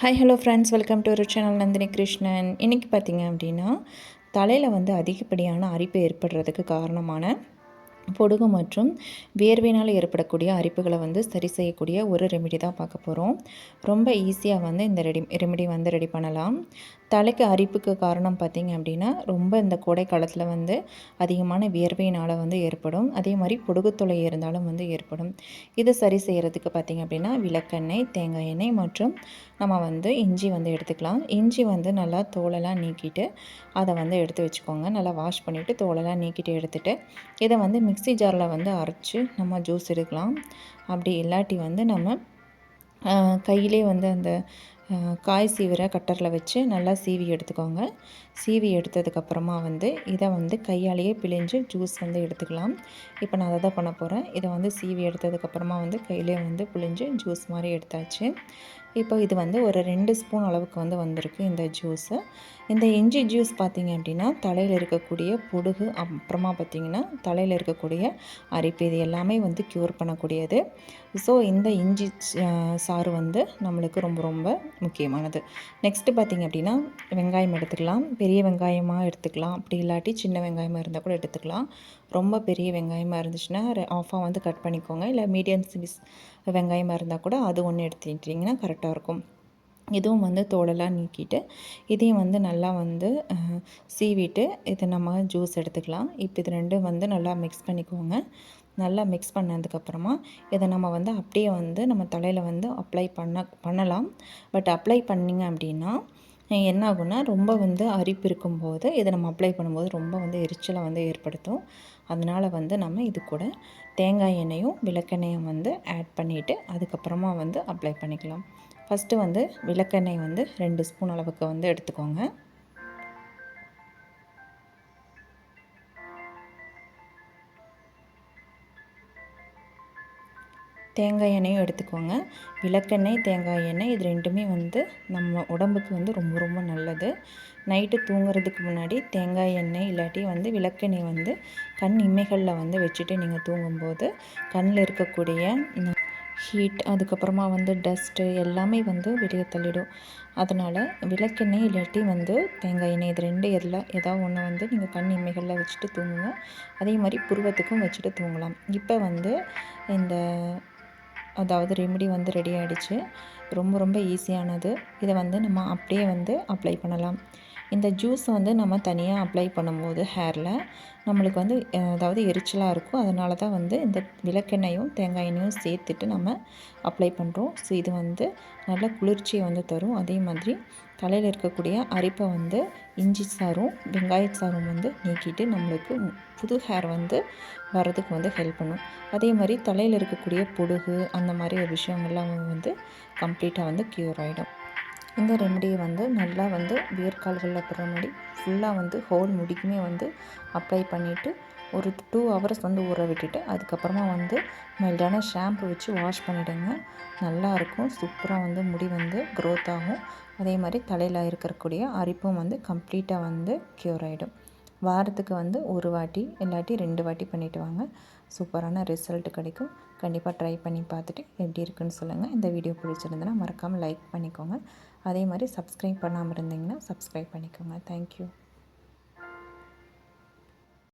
Hi hello friends, welcome to ஒரு channel Nandini Krishnan. இன்றைக்கி பார்த்திங்க அப்படின்னா, தலையில் வந்து அதிகப்படியான அரிப்பு ஏற்படுறதுக்கு காரணமான பொடுகு மற்றும் வியர்வையினால் ஏற்படக்கூடிய அரிப்புகளை வந்து சரி செய்யக்கூடிய ஒரு ரெமிடி தான் பார்க்க போகிறோம். ரொம்ப ஈஸியாக வந்து இந்த ரெமிடி வந்து ரெடி பண்ணலாம். தலைக்கு அரிப்புக்கு காரணம் பார்த்திங்க அப்படின்னா, ரொம்ப இந்த கோடை காலத்தில் வந்து அதிகமான வியர்வையினால் வந்து ஏற்படும். அதே மாதிரி பொடுகு தொல்லை இருந்தாலும் வந்து ஏற்படும். இதை சரி செய்கிறதுக்கு பார்த்திங்க அப்படின்னா, விளக்கெண்ணெய், தேங்காய் எண்ணெய் மற்றும் நம்ம வந்து இஞ்சி வந்து எடுத்துக்கலாம். இஞ்சி வந்து நல்லா தோலெல்லாம் நீக்கிட்டு அதை வந்து எடுத்து வச்சுக்கோங்க. நல்லா வாஷ் பண்ணிவிட்டு தோலெல்லாம் நீக்கிட்டு எடுத்துகிட்டு இதை வந்து மிக்ஸி ஜாரில் வந்து அரைச்சி நம்ம ஜூஸ் எடுக்கலாம். அப்படி இல்லாட்டி வந்து நம்ம கையிலே வந்து அந்த காய் சீவிர கட்டரில் வச்சு நல்லா சீவி எடுத்துக்கோங்க. சீவி எடுத்ததுக்கப்புறமா வந்து இதை வந்து கையாலேயே பிழிஞ்சு ஜூஸ் வந்து எடுத்துக்கலாம். இப்போ நான் அதை தான் பண்ண போகிறேன். இதை வந்து சீவி எடுத்ததுக்கப்புறமா வந்து கையிலே வந்து பிழிஞ்சு ஜூஸ் மாதிரி எடுத்தாச்சு. இப்போ இது வந்து ஒரு 2 ஸ்பூன் அளவுக்கு வந்து வந்திருக்கு இந்த ஜூஸு. இந்த இஞ்சி ஜூஸ் பார்த்திங்க அப்படின்னா, தலையில் இருக்கக்கூடிய பொடுகு, அப்புறமா பார்த்திங்கன்னா தலையில் இருக்கக்கூடிய அரிப்பு, இது எல்லாமே வந்து க்யூர் பண்ணக்கூடியது. ஸோ இந்த இஞ்சி சாறு வந்து நம்மளுக்கு ரொம்ப ரொம்ப முக்கியமானது. நெக்ஸ்ட்டு பார்த்திங்க அப்படின்னா, வெங்காயம் எடுத்துக்கலாம். பெரிய வெங்காயமாக எடுத்துக்கலாம், அப்படி இல்லாட்டி சின்ன வெங்காயமாக இருந்தால் கூட எடுத்துக்கலாம். ரொம்ப பெரிய வெங்காயமாக இருந்துச்சுன்னா ஆஃபாக வந்து கட் பண்ணிக்கோங்க. இல்லை மீடியம் சைஸ் வெங்காயமாக இருந்தால் கூட அது ஒன்று எடுத்துக்கிட்டிங்கன்னா கரெக்டாக இருக்கும். இதுவும் வந்து தோலெல்லாம் நீக்கிட்டு இதையும் வந்து நல்லா வந்து சீவிட்டு இதை நம்ம ஜூஸ் எடுத்துக்கலாம். இப்போ இது ரெண்டும் வந்து நல்லா மிக்ஸ் பண்ணிக்கோங்க. நல்லா மிக்ஸ் பண்ணதுக்கப்புறமா இதை நம்ம வந்து அப்படியே வந்து நம்ம தலையில் வந்து அப்ளை பண்ணலாம். பட் அப்ளை பண்ணிங்க அப்படின்னா என்ன ஆகுன்னா, ரொம்ப வந்து அரிப்பு இருக்கும்போது இதை நம்ம அப்ளை பண்ணும்போது ரொம்ப வந்து எரிச்சலை வந்து ஏற்படுத்தும். அதனால் வந்து நம்ம இது கூட தேங்காய் எண்ணெயும் விளக்கெண்ணெயும் வந்து ஆட் பண்ணிவிட்டு அதுக்கப்புறமா வந்து அப்ளை பண்ணிக்கலாம். ஃபஸ்ட்டு வந்து விளக்கெண்ணெய் வந்து 2 ஸ்பூன் அளவுக்கு வந்து எடுத்துக்கோங்க. தேங்காய் எண்ணெயும் எடுத்துக்கோங்க. விளக்கெண்ணெய், தேங்காய் எண்ணெய் இது ரெண்டுமே வந்து நம்ம உடம்புக்கு வந்து ரொம்ப ரொம்ப நல்லது. நைட்டு தூங்குறதுக்கு முன்னாடி தேங்காய் எண்ணெய் இல்லாட்டி வந்து விளக்கெண்ணெய் வந்து கண் இமைகளில் வந்து வச்சுட்டு நீங்கள் தூங்கும்போது கண்ணில் இருக்கக்கூடிய ஹீட், அதுக்கப்புறமா வந்து டஸ்ட்டு எல்லாமே வந்து வெளியே தள்ளிடும். அதனால் விளக்கெண்ணெய் இல்லாட்டி வந்து தேங்காய் எண்ணெய் இது 2 ஏதாவது ஒன்று வந்து நீங்கள் கண் இமைகளில் வச்சுட்டு தூங்குங்க. அதே மாதிரி புருவத்துக்கும் வச்சுட்டு தூங்கலாம். இப்போ வந்து இந்த ரெமெடி வந்து ரெடி ஆகிடுச்சு. ரொம்ப ரொம்ப ஈஸியானது. இதை வந்து நம்ம அப்படியே வந்து அப்ளை பண்ணலாம். இந்த ஜூஸ் வந்து நம்ம தனியாக அப்ளை பண்ணும்போது ஹேரில் நம்மளுக்கு வந்து எரிச்சலாக இருக்கும். அதனால தான் வந்து இந்த விளக்கெண்ணெயும் தேங்காய் எண்ணெயும் சேர்த்துட்டு நம்ம அப்ளை பண்ணுறோம். ஸோ இது வந்து நல்ல குளிர்ச்சியை வந்து தரும். அதே மாதிரி தலையில் இருக்கக்கூடிய அரிப்பை வந்து இஞ்சி சாறும் வெங்காய சாறும் வந்து நீக்கிட்டு நம்மளுக்கு புது ஹேர் வந்து வர்றதுக்கு வந்து ஹெல்ப் பண்ணும். அதே மாதிரி தலையில் இருக்கக்கூடிய பொடுகு அந்த மாதிரி விஷயங்கள்லாம் வந்து கம்ப்ளீட்டாக வந்து க்யூர் ஆகிடும். இந்த ரெமடியை வந்து நல்லா வந்து வேர்க்கால்களில் படுற மாதிரி ஃபுல்லாக வந்து ஹோல் முடிக்குமே வந்து அப்ளை பண்ணிவிட்டு ஒரு 2 ஹவர்ஸ் வந்து ஊற விட்டுட்டு அதுக்கப்புறமா வந்து மைல்டான ஷாம்பு வச்சு வாஷ் பண்ணிவிடுங்க. நல்லாயிருக்கும். சூப்பராக வந்து முடி வந்து க்ரோத் ஆகும். அதே மாதிரி தலையில் இருக்கக்கூடிய அரிப்பும் வந்து கம்ப்ளீட்டாக வந்து க்யூர் ஆகிடும். வாரத்துக்கு வந்து ஒரு வாட்டி இல்லாட்டி 2 வாட்டி பண்ணிவிட்டு வாங்க. சூப்பரான ரிசல்ட் கிடைக்கும். கண்டிப்பாக ட்ரை பண்ணி பார்த்துட்டு எப்படி இருக்குன்னு சொல்லுங்கள். இந்த வீடியோ பிடிச்சிருந்ததுன்னா மறக்காமல் லைக் பண்ணிக்கோங்க. அதே மாதிரி சப்ஸ்கிரைப் பண்ணாமல் இருந்தீங்கன்னா சப்ஸ்கிரைப் பண்ணிக்கோங்க. தேங்க்யூ.